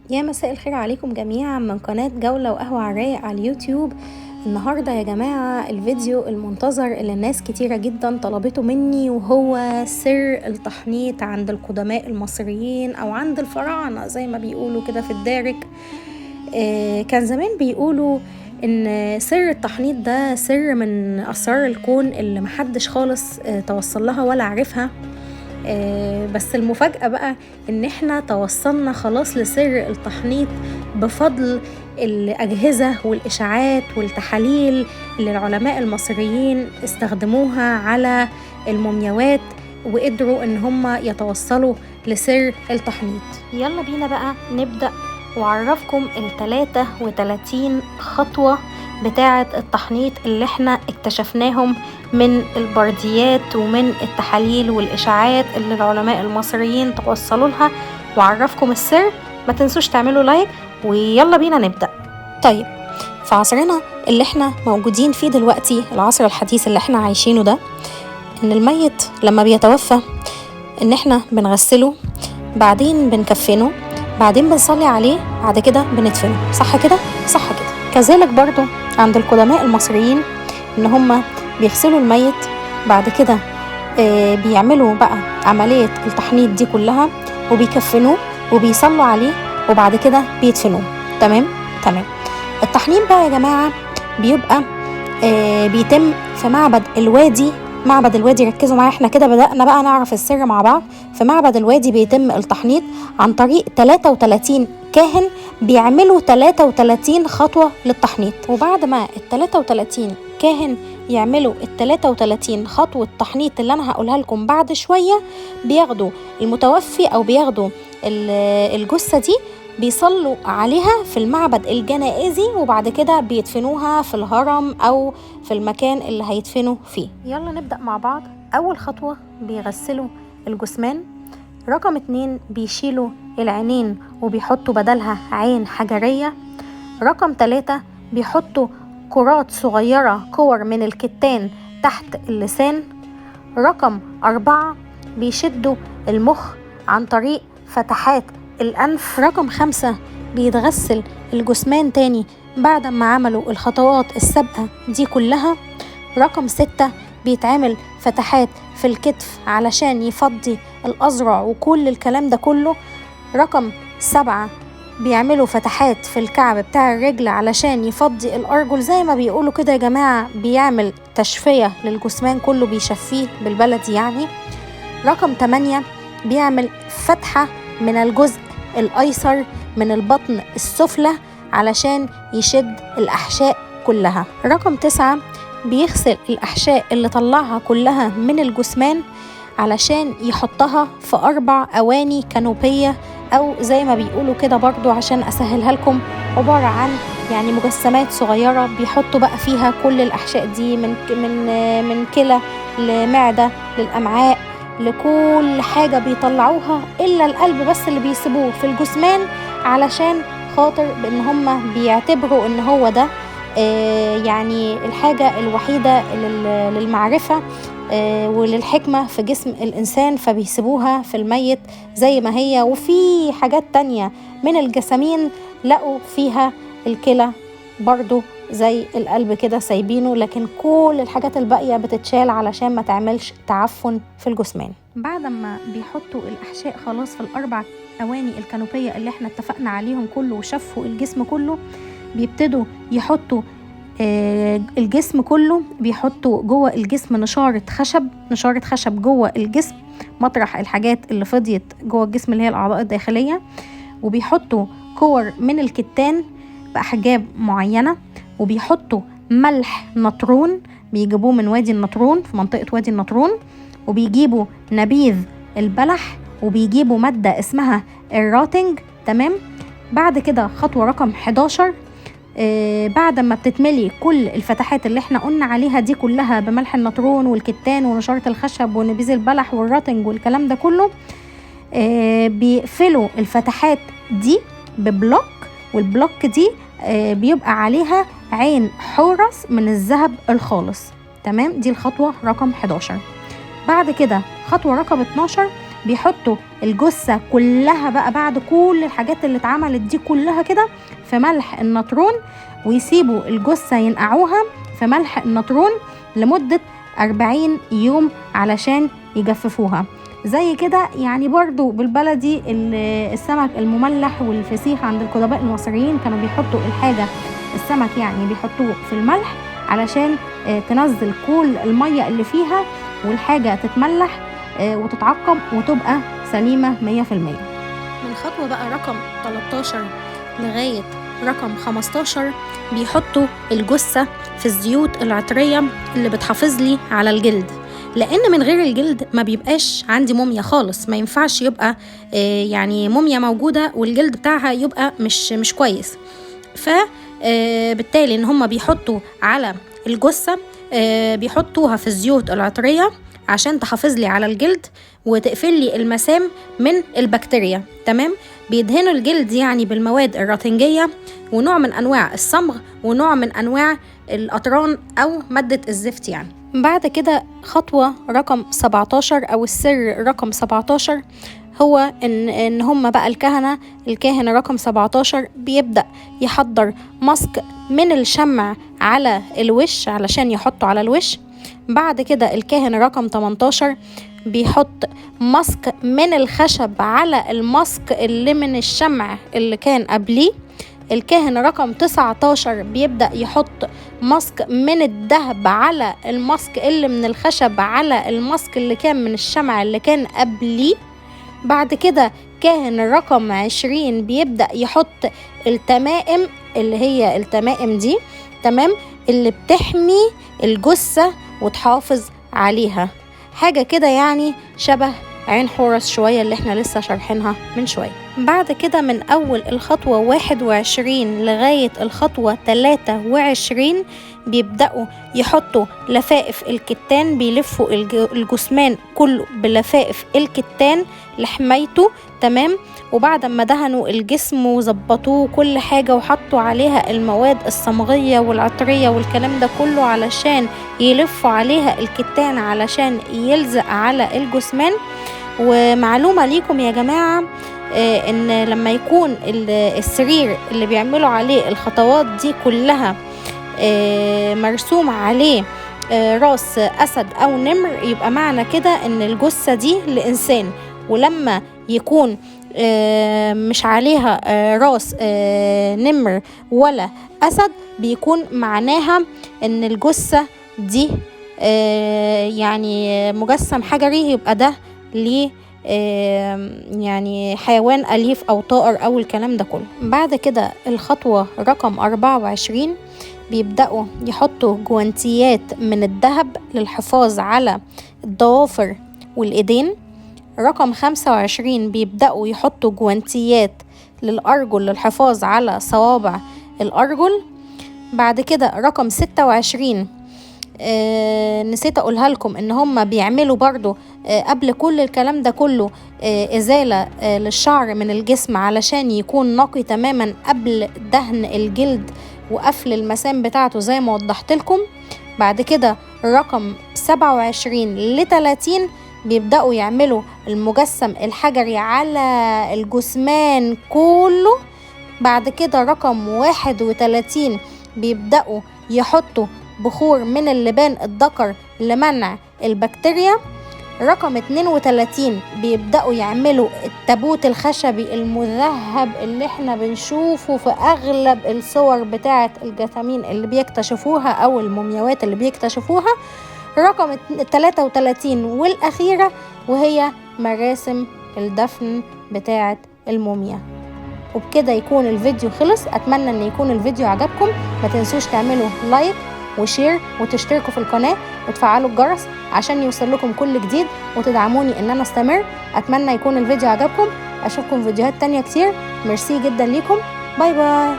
يا مساء الخير عليكم جميعا من قناة جولة وقهوة على الرايق على اليوتيوب. النهاردة يا جماعة الفيديو المنتظر اللي الناس كتيرة جدا طلبته مني، وهو سر التحنيط عند القدماء المصريين أو عند الفراعنة زي ما بيقولوا كده في الدارج. كان زمان بيقولوا إن سر التحنيط ده سر من أسرار الكون اللي محدش خالص توصل لها ولا عرفها. بس المفاجأة بقى ان احنا توصلنا خلاص لسر التحنيط بفضل الأجهزة والإشاعات والتحاليل اللي العلماء المصريين استخدموها على المومياوات، وقدروا ان هم يتوصلوا لسر التحنيط. يلا بينا بقى نبدأ وعرفكم 33 خطوة بتاعة التحنيط اللي احنا اكتشفناهم من البرديات ومن التحاليل والإشاعات اللي العلماء المصريين توصلوا لها، وعرفكم السر. ما تنسوش تعملوا لايك ويلا بينا نبدأ. طيب، في عصرنا اللي احنا موجودين فيه دلوقتي، العصر الحديث اللي احنا عايشينه ده، ان الميت لما بيتوفى ان احنا بنغسله، بعدين بنكفنه، بعدين بنصلي عليه، بعد كده بندفنه. صح كده؟ صح كده. كذلك برضو عند القدماء المصريين ان هم بيغسلوا الميت، بعد كده بيعملوا بقى عملية التحنيط دي كلها، وبيكفنوه وبيصلوا عليه، وبعد كده بيدفنوه. تمام. التحنيط بقى يا جماعة بيبقى بيتم في معبد الوادي. معبد الوادي، ركزوا معايا، احنا كده بدأنا بقى نعرف السر مع بعض. في معبد الوادي بيتم التحنيط عن طريق 33 كاهن بيعملوا 33 خطوة للتحنيط، وبعد ما 33 كاهن يعملوا 33 خطوة تحنيط اللي أنا هقولها لكم بعد شوية، بياخدوا المتوفي أو بياخدوا الجثة دي، بيصلوا عليها في المعبد الجنائزي، وبعد كده بيدفنوها في الهرم أو في المكان اللي هيدفنوا فيه. يلا نبدأ مع بعض. أول خطوة بيغسلوا الجثمان. رقم 2 بيشيلوا العينين وبيحطوا بدلها عين حجرية. رقم 3 بيحطوا كرات صغيرة، كور من الكتان تحت اللسان. رقم 4 بيشدوا المخ عن طريق فتحات الأنف. رقم 5 بيتغسل الجثمان تاني بعد ما عملوا الخطوات السابقة دي كلها. رقم 6 بيتعمل فتحات في الكتف علشان يفضي الأذرع وكل الكلام ده كله. رقم 7 بيعملوا فتحات في الكعب بتاع الرجل علشان يفضي الأرجل، زي ما بيقولوا كده يا جماعة، بيعمل تشفية للجثمان كله، بيشفيه بالبلدي يعني. رقم 8 بيعمل فتحة من الجزء الأيسر من البطن السفلى علشان يشد الأحشاء كلها. رقم 9 بيغسل الأحشاء اللي طلعها كلها من الجثمان علشان يحطها في 4 أواني كانوبية، أو زي ما بيقولوا كده برضو عشان أسهلها لكم، عبارة عن يعني مجسمات صغيرة بيحطوا بقى فيها كل الأحشاء دي، من كلى لمعدة للأمعاء، لكل حاجة بيطلعوها إلا القلب بس اللي بيسيبوه في الجثمان، علشان خاطر بأن هم بيعتبروا أن هو ده يعني الحاجة الوحيدة للمعرفة وللحكمة في جسم الإنسان، فبيسيبوها في الميت زي ما هي. وفي حاجات تانية من الجسامين لقوا فيها الكلى برضو زي القلب كده سايبينه، لكن كل الحاجات الباقية بتتشال علشان ما تعملش تعفن في الجثمان. بعد ما بيحطوا الأحشاء خلاص في ال4 أواني الكانوبية اللي احنا اتفقنا عليهم كله وشفوا الجسم كله، بيبتدوا يحطوا الجسم كله، بيحطوا جوه الجسم نشارة خشب جوه الجسم، مطرح الحاجات اللي فضيت جوه الجسم اللي هي الأعضاء الداخلية، وبيحطوا كور من الكتان بأحجاب معينة، وبيحطوا ملح نطرون بيجيبوه من وادي النطرون في منطقة وادي النطرون، وبيجيبوا نبيذ البلح، وبيجيبوا مادة اسمها الراتنج. تمام. بعد كده خطوة رقم 11، بعد ما بتتملي كل الفتحات اللي احنا قلنا عليها دي كلها بملح النطرون والكتان ونشارة الخشب ونبيذ البلح والراتنج والكلام ده كله، بيقفلوا الفتحات دي ببلوك، والبلوك دي بيبقى عليها عين حورس من الذهب الخالص. تمام. دي الخطوة رقم 11. بعد كده خطوة رقم 12 بيحطوا الجثة كلها بقى بعد كل الحاجات اللي اتعملت دي كلها كده في ملح النطرون، ويسيبوا الجثة ينقعوها في ملح النطرون لمدة 40 يوم علشان يجففوها. زي كده يعني برضو بالبلدي السمك المملح والفسيخ عند القدماء المصريين كانوا بيحطوا الحاجة السمك يعني بيحطوه في الملح علشان تنزل كل المية اللي فيها والحاجة تتملح وتتعقم وتبقى سليمة 100%. من خطوة بقى رقم 13 لغاية رقم 15 بيحطوا الجثة في الزيوت العطرية اللي بتحافظ لي على الجلد، لأن من غير الجلد ما بيبقاش عندي موميا خالص، ما ينفعش يبقى يعني موميا موجودة والجلد بتاعها يبقى مش كويس. فبالتالي ان هم بيحطوا على الجثة بيحطوها في الزيوت العطرية عشان تحافظ لي على الجلد وتقفل لي المسام من البكتيريا. تمام. بيدهنوا الجلد يعني بالمواد الرطنجية ونوع من أنواع الصمغ ونوع من أنواع الأطران أو مادة الزفت يعني. بعد كده خطوة رقم 17 أو السر رقم 17 هو إن هم بقى الكاهن رقم 17 بيبدأ يحضر ماسك من الشمع على الوش علشان يحطه على الوش. بعد كده الكاهن رقم 18 بيحط ماسك من الخشب على الماسك اللي من الشمع اللي كان قبليه. الكاهن رقم 19 بيبدأ يحط ماسك من الذهب على الماسك اللي من الخشب على الماسك اللي كان من الشمع اللي كان قبليه. بعد كده كاهن رقم 20 بيبدأ يحط التمائم اللي هي التمائم دي تمام اللي بتحمي الجثة وتحافظ عليها، حاجة كده يعني شبه عين حورس شوية اللي احنا لسه شارحينها من شوية. بعد كده من أول الخطوة 21 لغاية الخطوة 23 بيبدأوا يحطوا لفائف الكتان، بيلفوا الجثمان كله بلفائف الكتان لحمايته. تمام. وبعد ما دهنوا الجسم وظبطوه كل حاجة وحطوا عليها المواد الصمغية والعطرية والكلام ده كله علشان يلفوا عليها الكتان علشان يلزق على الجثمان. ومعلومة ليكم يا جماعة ان لما يكون السرير اللي بيعملوا عليه الخطوات دي كلها مرسوم عليه راس أسد أو نمر يبقى معنى كده ان الجثة دي لإنسان، ولما يكون مش عليها راس نمر ولا أسد بيكون معناها ان الجثة دي يعني مجسم حجري، يبقى ده ليه يعني حيوان أليف أو طائر أو الكلام ده كله. بعد كده الخطوة رقم 24 بيبدأوا يحطوا جوانتيات من الذهب للحفاظ على الضوافر والإيدين. رقم 25 بيبدأوا يحطوا جوانتيات للأرجل للحفاظ على صوابع الأرجل. بعد كده رقم 26 نسيت اقولها لكم ان هم بيعملوا برضو قبل كل الكلام ده كله ازالة للشعر من الجسم علشان يكون نقي تماما قبل دهن الجلد وقفل المسام بتاعته زي ما وضحت لكم. بعد كده رقم 27 ل30 بيبدأوا يعملوا المجسم الحجري على الجثمان كله. بعد كده رقم 31 بيبدأوا يحطوا بخور من اللبان الذكر لمنع البكتيريا. رقم 32 بيبدأوا يعملوا التابوت الخشبي المذهب اللي احنا بنشوفه في أغلب الصور بتاعة الجثامين اللي بيكتشفوها أو المومياوات اللي بيكتشفوها. رقم 33 والأخيرة وهي مراسم الدفن بتاعة الموميا. وبكده يكون الفيديو خلص. أتمنى أن يكون الفيديو عجبكم. ما تنسوش تعملوا لايك وشير وتشتركوا في القناة وتفعلوا الجرس عشان يوصل لكم كل جديد وتدعموني ان انا استمر. اتمنى يكون الفيديو عجبكم. اشوفكم فيديوهات تانية كتير. ميرسي جدا ليكم. باي باي.